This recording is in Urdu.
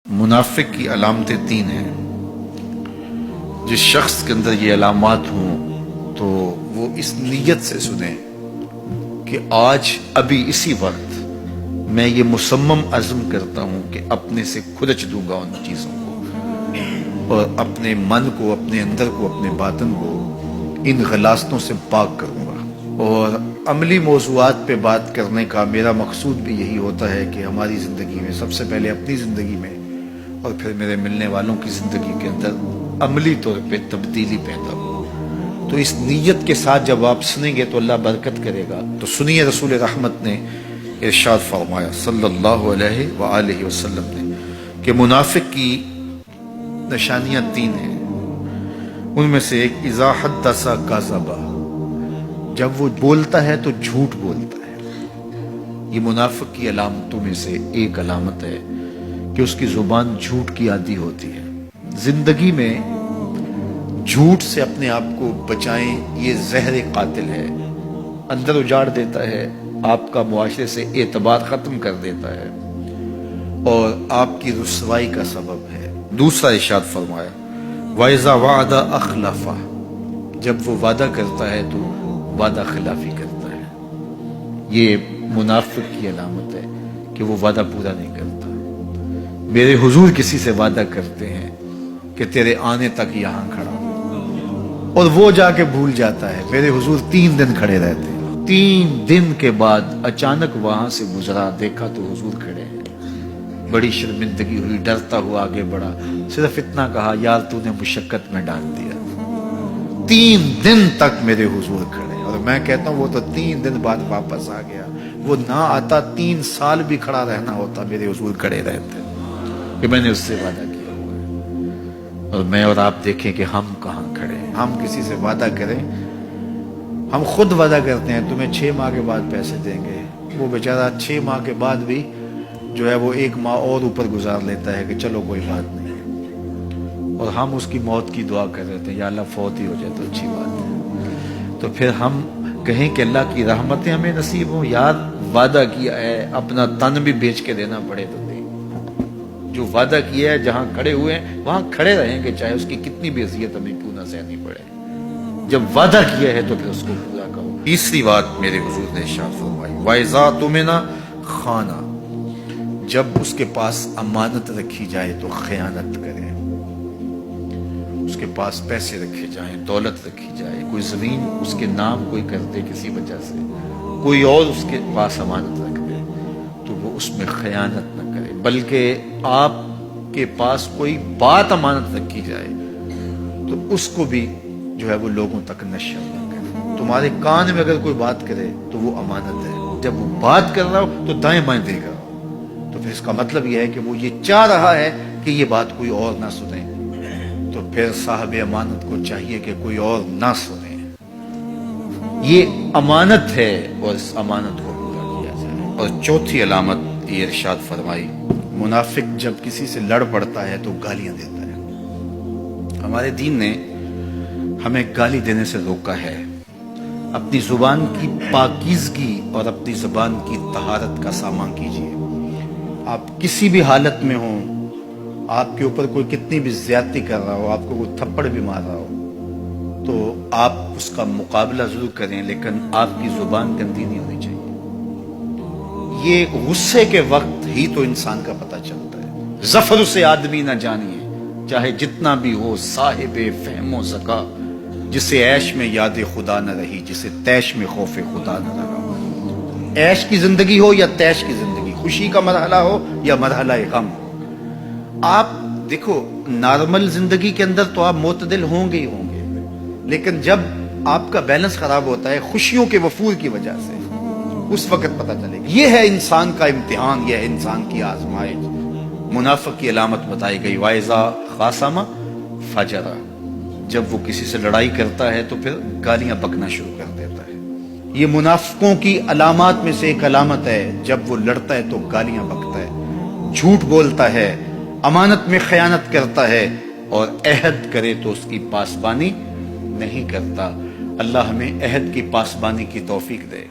منافق کی علامتیں تین ہیں۔ جس شخص کے اندر یہ علامات ہوں تو وہ اس نیت سے سنیں کہ آج ابھی اسی وقت میں یہ مصمم عزم کرتا ہوں کہ اپنے سے کھلچ دوں گا ان چیزوں کو اور اپنے من کو، اپنے اندر کو، اپنے باطن کو ان غلاستوں سے پاک کروں گا۔ اور عملی موضوعات پہ بات کرنے کا میرا مقصود بھی یہی ہوتا ہے کہ ہماری زندگی میں سب سے پہلے اپنی زندگی میں اور پھر میرے ملنے والوں کی زندگی کے اندر عملی طور پہ تبدیلی پیدا ہو۔ تو اس نیت کے ساتھ جب آپ سنیں گے تو اللہ برکت کرے گا۔ تو سنیے رسول رحمت نے ارشاد فرمایا صلی اللہ علیہ وآلہ وسلم نے کہ منافق کی نشانیاں تین ہیں۔ ان میں سے ایک اذا حدث کذب، جب وہ بولتا ہے تو جھوٹ بولتا ہے۔ یہ منافق کی علامتوں میں سے ایک علامت ہے کہ اس کی زبان جھوٹ کی عادی ہوتی ہے۔ زندگی میں جھوٹ سے اپنے آپ کو بچائیں، یہ زہر قاتل ہے، اندر اجاڑ دیتا ہے، آپ کا معاشرے سے اعتبار ختم کر دیتا ہے اور آپ کی رسوائی کا سبب ہے۔ دوسرا ارشاد فرمایا وَإِذَا وَعَدَ أَخْلَفَ، جب وہ وعدہ کرتا ہے تو وعدہ خلافی کرتا ہے۔ یہ منافق کی علامت ہے کہ وہ وعدہ پورا نہیں کرتا۔ میرے حضور کسی سے وعدہ کرتے ہیں کہ تیرے آنے تک یہاں کھڑا ہوں، اور وہ جا کے بھول جاتا ہے۔ میرے حضور 3 دن کھڑے رہتے ہیں، 3 دن کے بعد اچانک وہاں سے گزرا، دیکھا تو حضور کھڑے ہیں۔ بڑی شرمندگی ہوئی، ڈرتا ہوا آگے بڑھا، صرف اتنا کہا یار تو نے مشقت میں ڈال دیا۔ 3 دن تک میرے حضور کھڑے، اور میں کہتا ہوں وہ تو 3 دن بعد واپس آ گیا۔ وہ نہ آتا 3 سال بھی کھڑا رہنا ہوتا، میرے حضور کھڑے رہتے کہ میں نے اس سے وعدہ کیا ہوا ہے۔ اور میں اور آپ دیکھیں کہ ہم کہاں کھڑے ہیں۔ ہم کسی سے وعدہ کریں، ہم خود وعدہ کرتے ہیں تمہیں 6 ماہ کے بعد پیسے دیں گے، وہ بیچارہ 6 ماہ کے بعد بھی جو ہے وہ 1 ماہ اور اوپر گزار لیتا ہے کہ چلو کوئی بات نہیں، اور ہم اس کی موت کی دعا کر رہے تھے یا اللہ فوت ہی ہو جائے تو اچھی بات ہے۔ تو پھر ہم کہیں کہ اللہ کی رحمتیں ہمیں نصیب ہوں، یار وعدہ کیا ہے، اپنا تن بھی بیچ کے دینا پڑے تو دے۔ جو وعدہ کیا ہے جہاں کھڑے ہوئے ہیں وہاں کھڑے رہیں گے، چاہے اس کی کتنی بھی اذیت ہمیں کیوں نہ سہنی پڑے۔ جب وعدہ کیا ہے تو پھر اس کو پورا کرو۔ تیسری بات میرے حضور نے ارشاد فرمائی وَإِذَا اؤْتُمِنَ خَانَ، جب اس کے پاس امانت رکھی جائے تو خیانت کرے۔ اس کے پاس پیسے رکھے جائیں، دولت رکھی جائے، کوئی زمین اس کے نام کوئی کر دے کسی وجہ سے، کوئی اور اس کے پاس امانت رکھ دے تو وہ اس میں خیانت نہ کرے، بلکہ آپ کے پاس کوئی بات امانت رکھی جائے تو اس کو بھی جو ہے وہ لوگوں تک نشر نہ کرے۔ تمہارے کان میں اگر کوئی بات کرے تو وہ امانت ہے، جب وہ بات کر رہا ہو تو دائیں بائیں دیکھ رہا ہو، تو پھر اس کا مطلب یہ ہے کہ وہ یہ چاہ رہا ہے کہ یہ بات کوئی اور نہ سنے، تو پھر صاحب امانت کو چاہیے کہ کوئی اور نہ سنے۔ یہ امانت ہے اور اس امانت کو پورا کیا جائے۔ اور چوتھی علامت یہ ارشاد فرمائی منافق جب کسی سے لڑ پڑتا ہے تو گالیاں دیتا ہے۔ ہمارے دین نے ہمیں گالی دینے سے روکا ہے۔ اپنی زبان کی پاکیزگی اور اپنی زبان کی طہارت کا سامان کیجیے۔ آپ کسی بھی حالت میں ہوں، آپ کے اوپر کوئی کتنی بھی زیادتی کر رہا ہو، آپ کو کوئی تھپڑ بھی مار رہا ہو تو آپ اس کا مقابلہ ضرور کریں، لیکن آپ کی زبان گندی نہیں ہونی چاہیے۔ یہ غصے کے وقت ہی تو انسان کا پتہ چلتا ہے۔ ظفر سے آدمی نہ جانیے چاہے جتنا بھی ہو، صاحب فہم و ذکا، جسے عیش میں یاد خدا نہ رہی، جسے تیش میں خوف خدا نہ رہا۔ عیش کی زندگی ہو یا تیش کی زندگی، خوشی کا مرحلہ ہو یا مرحلہ غم، آپ دیکھو نارمل زندگی کے اندر تو آپ معتدل ہوں گے ہی ہوں گے، لیکن جب آپ کا بیلنس خراب ہوتا ہے خوشیوں کے وفور کی وجہ سے، اس وقت پتہ چلے گا۔ یہ ہے انسان کا امتحان، یہ ہے انسان کی آزمائش۔ منافق کی علامت بتائی گئی وَإِذَا خَاصَمَ فَجَرَ، جب وہ کسی سے لڑائی کرتا ہے تو پھر گالیاں بکنا شروع کر دیتا ہے۔ یہ منافقوں کی علامات میں سے ایک علامت ہے، جب وہ لڑتا ہے تو گالیاں بکتا ہے، جھوٹ بولتا ہے، امانت میں خیانت کرتا ہے، اور عہد کرے تو اس کی پاسبانی نہیں کرتا۔ اللہ ہمیں عہد کی پاسبانی کی توفیق دے۔